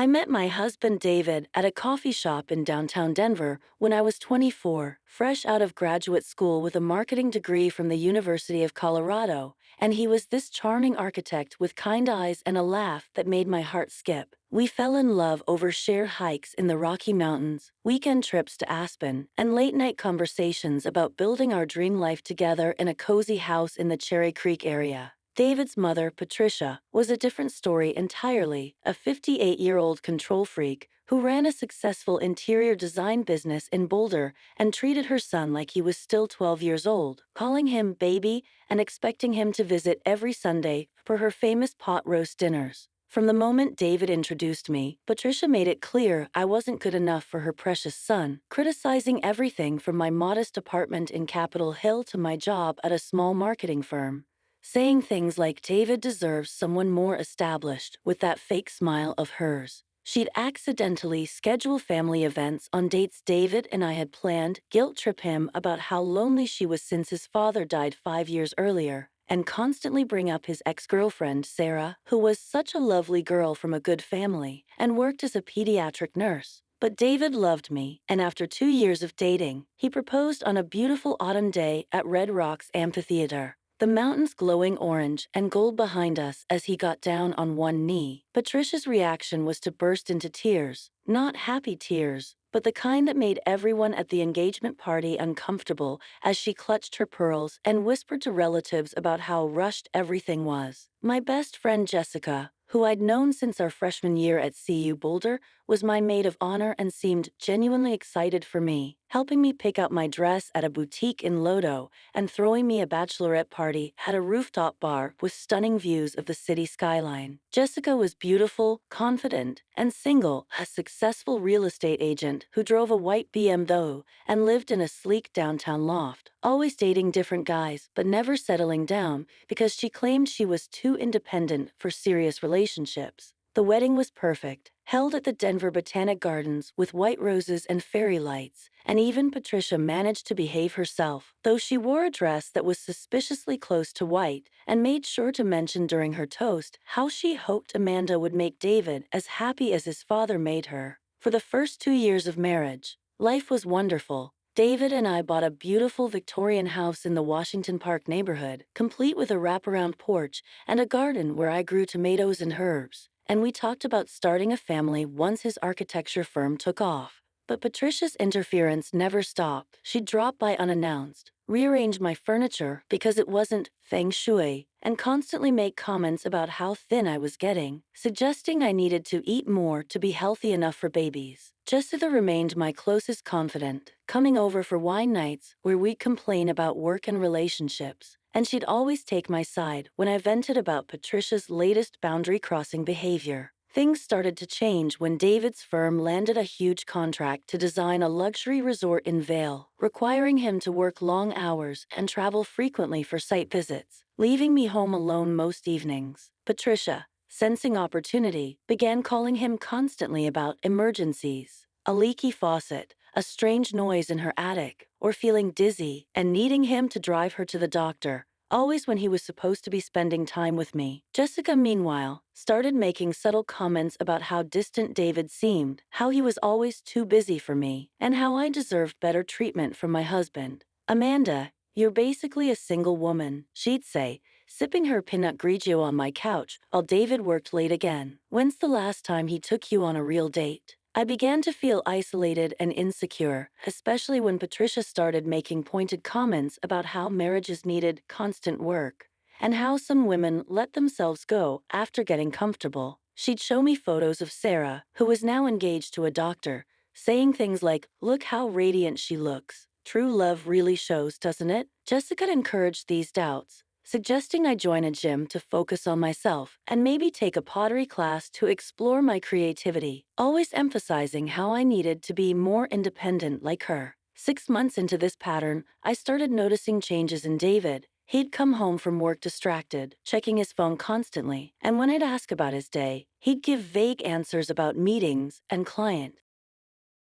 I met my husband David at a coffee shop in downtown Denver when I was 24, fresh out of graduate school with a marketing degree from the University of Colorado, and he was this charming architect with kind eyes and a laugh that made my heart skip. We fell in love over shared hikes in the Rocky Mountains, weekend trips to Aspen, and late-night conversations about building our dream life together in a cozy house in the Cherry Creek area. David's mother, Patricia, was a different story entirely, a 58-year-old control freak who ran a successful interior design business in Boulder and treated her son like he was still 12 years old, calling him baby and expecting him to visit every Sunday for her famous pot roast dinners. From the moment David introduced me, Patricia made it clear I wasn't good enough for her precious son, criticizing everything from my modest apartment in Capitol Hill to my job at a small marketing firm, saying things like David deserves someone more established with that fake smile of hers. She'd accidentally schedule family events on dates David and I had planned, guilt-trip him about how lonely she was since his father died 5 years earlier, and constantly bring up his ex-girlfriend, Sarah, who was such a lovely girl from a good family and worked as a pediatric nurse. But David loved me, and after 2 years of dating, he proposed on a beautiful autumn day at Red Rocks Amphitheater, the mountains glowing orange and gold behind us as he got down on one knee. Patricia's reaction was to burst into tears, not happy tears, but the kind that made everyone at the engagement party uncomfortable as she clutched her pearls and whispered to relatives about how rushed everything was. My best friend Jessica, who I'd known since our freshman year at CU Boulder, was my maid of honor and seemed genuinely excited for me, helping me pick out my dress at a boutique in Lodo and throwing me a bachelorette party at a rooftop bar with stunning views of the city skyline. Jessica was beautiful, confident, and single, a successful real estate agent who drove a white BMW and lived in a sleek downtown loft, always dating different guys but never settling down because she claimed she was too independent for serious relationships. The wedding was perfect, held at the Denver Botanic Gardens with white roses and fairy lights, and even Patricia managed to behave herself, though she wore a dress that was suspiciously close to white and made sure to mention during her toast how she hoped Amanda would make David as happy as his father made her. For the first 2 years of marriage, life was wonderful. David and I bought a beautiful Victorian house in the Washington Park neighborhood, complete with a wraparound porch and a garden where I grew tomatoes and herbs. And we talked about starting a family once his architecture firm took off. But Patricia's interference never stopped. She'd drop by unannounced, rearrange my furniture because it wasn't feng shui, and constantly make comments about how thin I was getting, suggesting I needed to eat more to be healthy enough for babies. Jessica remained my closest confidant, coming over for wine nights where we'd complain about work and relationships, and she'd always take my side when I vented about Patricia's latest boundary-crossing behavior. Things started to change when David's firm landed a huge contract to design a luxury resort in Vail, requiring him to work long hours and travel frequently for site visits, leaving me home alone most evenings. Patricia, sensing opportunity, began calling him constantly about emergencies, a leaky faucet, a strange noise in her attic, or feeling dizzy, and needing him to drive her to the doctor, always when he was supposed to be spending time with me. Jessica, meanwhile, started making subtle comments about how distant David seemed, how he was always too busy for me, and how I deserved better treatment from my husband. "Amanda, you're basically a single woman," she'd say, sipping her Pinot Grigio on my couch while David worked late again. "When's the last time he took you on a real date?" I began to feel isolated and insecure, especially when Patricia started making pointed comments about how marriages needed constant work, and how some women let themselves go after getting comfortable. She'd show me photos of Sarah, who was now engaged to a doctor, saying things like, "Look how radiant she looks. True love really shows, doesn't it?" Jessica encouraged these doubts, suggesting I join a gym to focus on myself and maybe take a pottery class to explore my creativity, always emphasizing how I needed to be more independent like her. 6 months into this pattern, I started noticing changes in David. He'd come home from work distracted, checking his phone constantly, and when I'd ask about his day, he'd give vague answers about meetings and client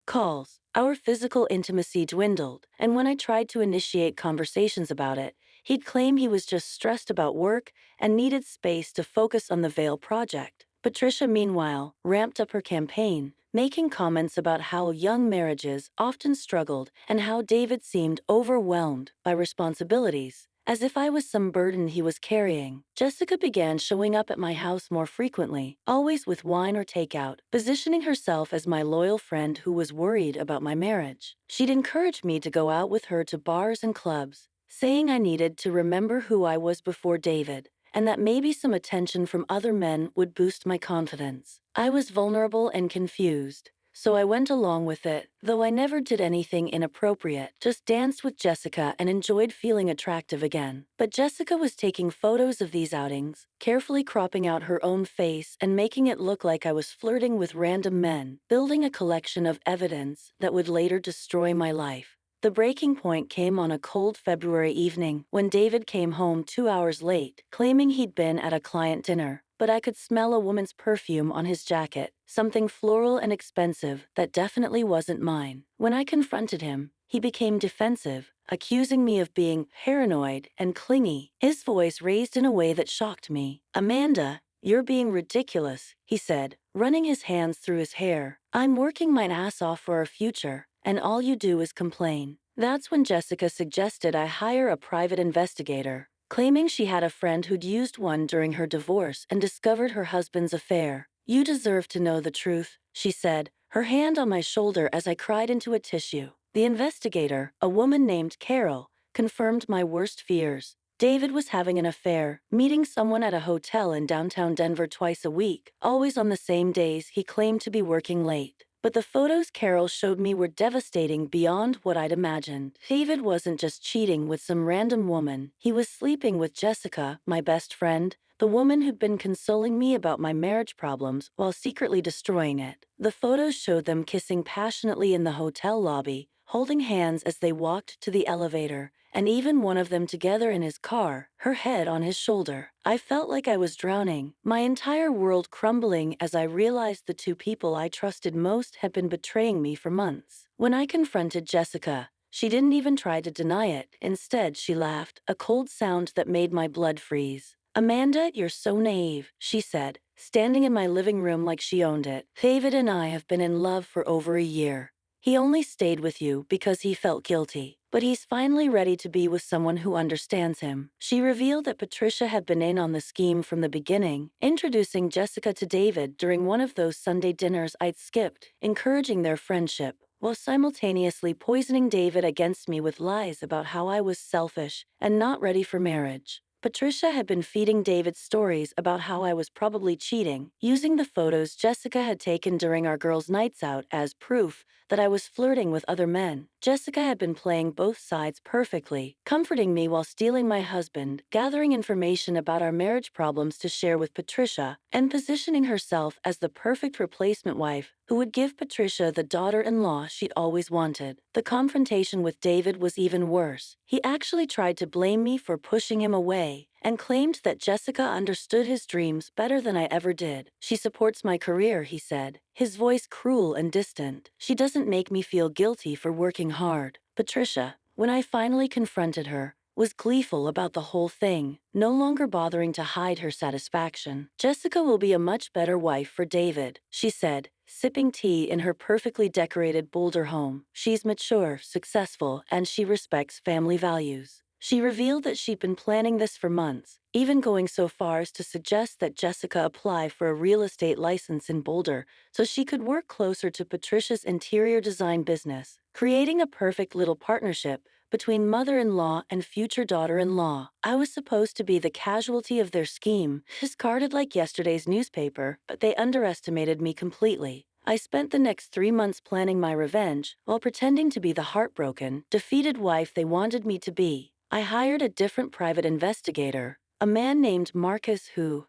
calls. Our physical intimacy dwindled, and when I tried to initiate conversations about it, he'd claim he was just stressed about work and needed space to focus on the Veil project. Patricia, meanwhile, ramped up her campaign, making comments about how young marriages often struggled and how David seemed overwhelmed by responsibilities, as if I was some burden he was carrying. Jessica began showing up at my house more frequently, always with wine or takeout, positioning herself as my loyal friend who was worried about my marriage. She'd encourage me to go out with her to bars and clubs, saying I needed to remember who I was before David, and that maybe some attention from other men would boost my confidence. I was vulnerable and confused, so I went along with it, though I never did anything inappropriate, just danced with Jessica and enjoyed feeling attractive again. But Jessica was taking photos of these outings, carefully cropping out her own face and making it look like I was flirting with random men, building a collection of evidence that would later destroy my life. The breaking point came on a cold February evening when David came home 2 hours late, claiming he'd been at a client dinner. But I could smell a woman's perfume on his jacket, something floral and expensive that definitely wasn't mine. When I confronted him, he became defensive, accusing me of being paranoid and clingy, his voice raised in a way that shocked me. "Amanda, you're being ridiculous," he said, running his hands through his hair. "I'm working my ass off for our future, and all you do is complain." That's when Jessica suggested I hire a private investigator, claiming she had a friend who'd used one during her divorce and discovered her husband's affair. "You deserve to know the truth," she said, her hand on my shoulder as I cried into a tissue. The investigator, a woman named Carol, confirmed my worst fears. David was having an affair, meeting someone at a hotel in downtown Denver twice a week, always on the same days he claimed to be working late. But the photos Carol showed me were devastating beyond what I'd imagined. David wasn't just cheating with some random woman, he was sleeping with Jessica, my best friend, the woman who'd been consoling me about my marriage problems while secretly destroying it. The photos showed them kissing passionately in the hotel lobby, holding hands as they walked to the elevator, and even one of them together in his car, her head on his shoulder. I felt like I was drowning, my entire world crumbling as I realized the two people I trusted most had been betraying me for months. When I confronted Jessica, she didn't even try to deny it. Instead, she laughed, a cold sound that made my blood freeze. "Amanda, you're so naive," she said, standing in my living room like she owned it. "David and I have been in love for over a year. He only stayed with you because he felt guilty, but he's finally ready to be with someone who understands him." She revealed that Patricia had been in on the scheme from the beginning, introducing Jessica to David during one of those Sunday dinners I'd skipped, encouraging their friendship, while simultaneously poisoning David against me with lies about how I was selfish and not ready for marriage. Patricia had been feeding David stories about how I was probably cheating, using the photos Jessica had taken during our girls' nights out as proof that I was flirting with other men. Jessica had been playing both sides perfectly, comforting me while stealing my husband, gathering information about our marriage problems to share with Patricia, and positioning herself as the perfect replacement wife who would give Patricia the daughter-in-law she'd always wanted. The confrontation with David was even worse. He actually tried to blame me for pushing him away and claimed that Jessica understood his dreams better than I ever did. "She supports my career," he said, his voice cruel and distant. "She doesn't make me feel guilty for working hard." Patricia, when I finally confronted her, was gleeful about the whole thing, no longer bothering to hide her satisfaction. "Jessica will be a much better wife for David," she said, sipping tea in her perfectly decorated Boulder home. "She's mature, successful, and she respects family values." She revealed that she'd been planning this for months, even going so far as to suggest that Jessica apply for a real estate license in Boulder so she could work closer to Patricia's interior design business, creating a perfect little partnership between mother-in-law and future daughter-in-law. I was supposed to be the casualty of their scheme, discarded like yesterday's newspaper, but they underestimated me completely. I spent the next 3 months planning my revenge while pretending to be the heartbroken, defeated wife they wanted me to be. I hired a different private investigator, a man named Marcus who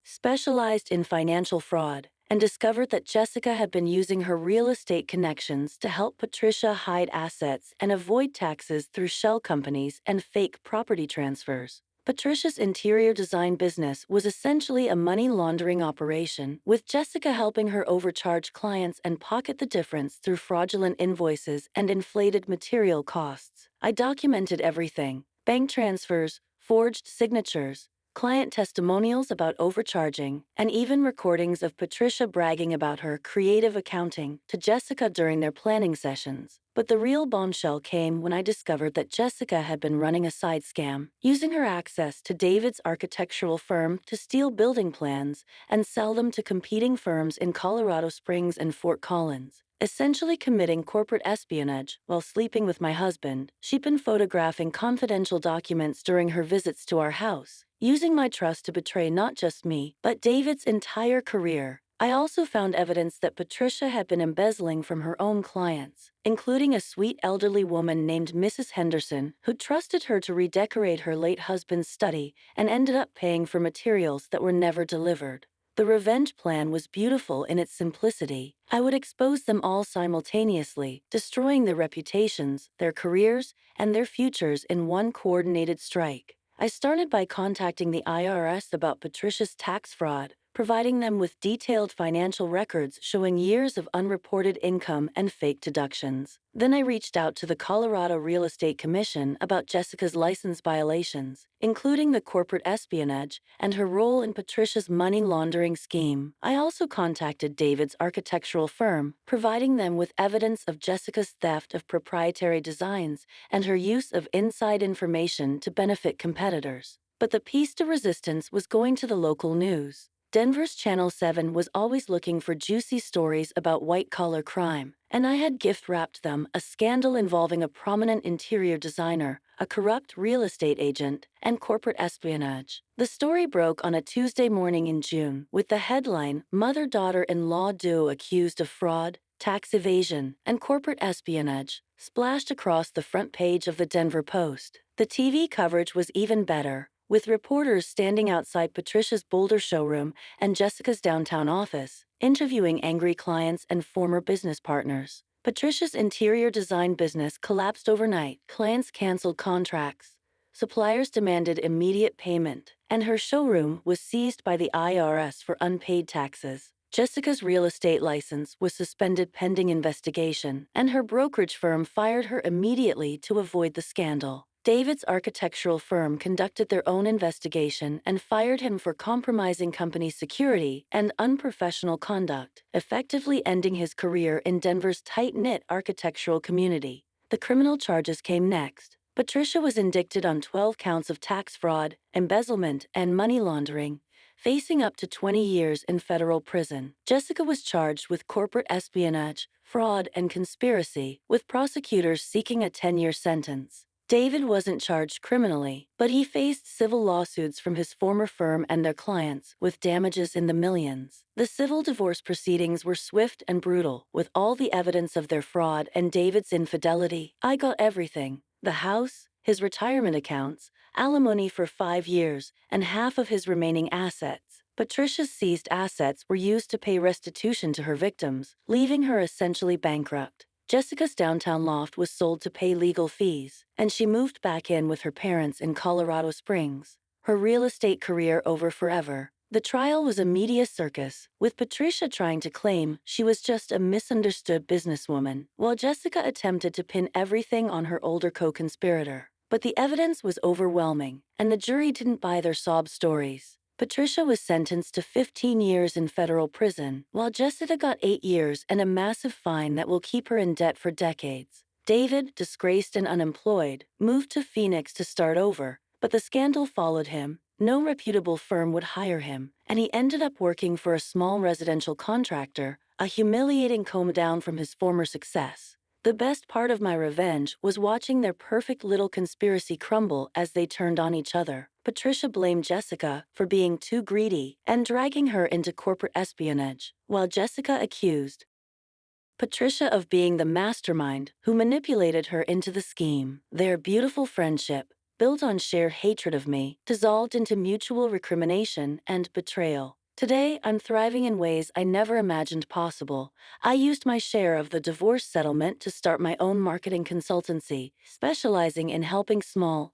specialized in financial fraud, and discovered that Jessica had been using her real estate connections to help Patricia hide assets and avoid taxes through shell companies and fake property transfers. Patricia's interior design business was essentially a money laundering operation, with Jessica helping her overcharge clients and pocket the difference through fraudulent invoices and inflated material costs. I documented everything: bank transfers, forged signatures, client testimonials about overcharging, and even recordings of Patricia bragging about her creative accounting to Jessica during their planning sessions. But the real bombshell came when I discovered that Jessica had been running a side scam, using her access to David's architectural firm to steal building plans and sell them to competing firms in Colorado Springs and Fort Collins. Essentially committing corporate espionage while sleeping with my husband, she'd been photographing confidential documents during her visits to our house, using my trust to betray not just me, but David's entire career. I also found evidence that Patricia had been embezzling from her own clients, including a sweet elderly woman named Mrs. Henderson, who trusted her to redecorate her late husband's study and ended up paying for materials that were never delivered. The revenge plan was beautiful in its simplicity. I would expose them all simultaneously, destroying their reputations, their careers, and their futures in one coordinated strike. I started by contacting the IRS about Patricia's tax fraud, providing them with detailed financial records showing years of unreported income and fake deductions. Then I reached out to the Colorado Real Estate Commission about Jessica's license violations, including the corporate espionage and her role in Patricia's money laundering scheme. I also contacted David's architectural firm, providing them with evidence of Jessica's theft of proprietary designs and her use of inside information to benefit competitors. But the piece de resistance was going to the local news. Denver's Channel 7 was always looking for juicy stories about white-collar crime, and I had gift-wrapped them a scandal involving a prominent interior designer, a corrupt real estate agent, and corporate espionage. The story broke on a Tuesday morning in June, with the headline, "Mother-Daughter-in-Law Duo Accused of Fraud, Tax Evasion, and Corporate Espionage," splashed across the front page of the Denver Post. The TV coverage was even better, with reporters standing outside Patricia's Boulder showroom and Jessica's downtown office, interviewing angry clients and former business partners. Patricia's interior design business collapsed overnight, clients canceled contracts, suppliers demanded immediate payment, and her showroom was seized by the IRS for unpaid taxes. Jessica's real estate license was suspended pending investigation, and her brokerage firm fired her immediately to avoid the scandal. David's architectural firm conducted their own investigation and fired him for compromising company security and unprofessional conduct, effectively ending his career in Denver's tight-knit architectural community. The criminal charges came next. Patricia was indicted on 12 counts of tax fraud, embezzlement, and money laundering, facing up to 20 years in federal prison. Jessica was charged with corporate espionage, fraud, and conspiracy, with prosecutors seeking a 10-year sentence. David wasn't charged criminally, but he faced civil lawsuits from his former firm and their clients, with damages in the millions. The civil divorce proceedings were swift and brutal, with all the evidence of their fraud and David's infidelity. I got everything: the house, his retirement accounts, alimony for 5 years, and half of his remaining assets. Patricia's seized assets were used to pay restitution to her victims, leaving her essentially bankrupt. Jessica's downtown loft was sold to pay legal fees, and she moved back in with her parents in Colorado Springs, her real estate career over forever. The trial was a media circus, with Patricia trying to claim she was just a misunderstood businesswoman, while Jessica attempted to pin everything on her older co-conspirator. But the evidence was overwhelming, and the jury didn't buy their sob stories. Patricia was sentenced to 15 years in federal prison, while Jessica got 8 years and a massive fine that will keep her in debt for decades. David, disgraced and unemployed, moved to Phoenix to start over, but the scandal followed him. No reputable firm would hire him, and he ended up working for a small residential contractor, a humiliating come down from his former success. The best part of my revenge was watching their perfect little conspiracy crumble as they turned on each other. Patricia blamed Jessica for being too greedy and dragging her into corporate espionage, while Jessica accused Patricia of being the mastermind who manipulated her into the scheme. Their beautiful friendship, built on shared hatred of me, dissolved into mutual recrimination and betrayal. Today, I'm thriving in ways I never imagined possible. I used my share of the divorce settlement to start my own marketing consultancy, specializing in helping small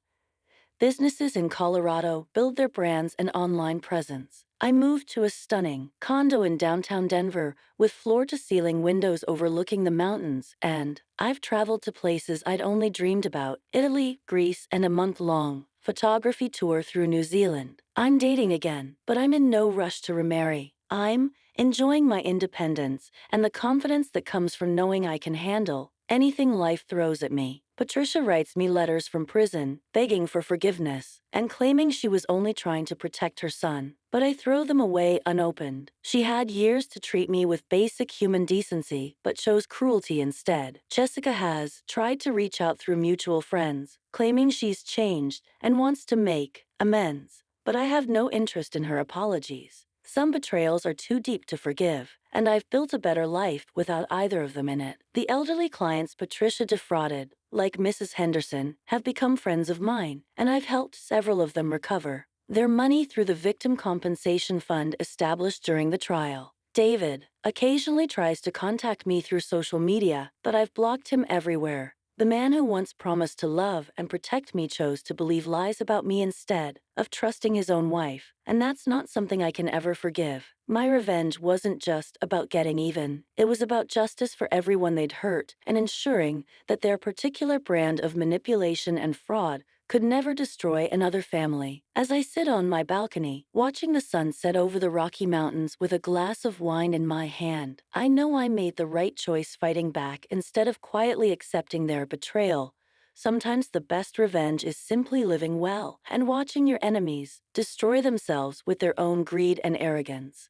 businesses in Colorado build their brands and online presence. I moved to a stunning condo in downtown Denver with floor-to-ceiling windows overlooking the mountains, and I've traveled to places I'd only dreamed about: Italy, Greece, and a month-long photography tour through New Zealand. I'm dating again, but I'm in no rush to remarry. I'm enjoying my independence and the confidence that comes from knowing I can handle anything life throws at me. Patricia writes me letters from prison, begging for forgiveness, and claiming she was only trying to protect her son. But I throw them away unopened. She had years to treat me with basic human decency, but chose cruelty instead. Jessica has tried to reach out through mutual friends, claiming she's changed and wants to make amends. But I have no interest in her apologies. Some betrayals are too deep to forgive, and I've built a better life without either of them in it. The elderly clients Patricia defrauded, like Mrs. Henderson, have become friends of mine, and I've helped several of them recover their money through the Victim Compensation Fund established during the trial. David occasionally tries to contact me through social media, but I've blocked him everywhere. The man who once promised to love and protect me chose to believe lies about me instead of trusting his own wife, and that's not something I can ever forgive. My revenge wasn't just about getting even. It was about justice for everyone they'd hurt and ensuring that their particular brand of manipulation and fraud could never destroy another family. As I sit on my balcony, watching the sun set over the Rocky Mountains with a glass of wine in my hand, I know I made the right choice fighting back instead of quietly accepting their betrayal. Sometimes the best revenge is simply living well and watching your enemies destroy themselves with their own greed and arrogance.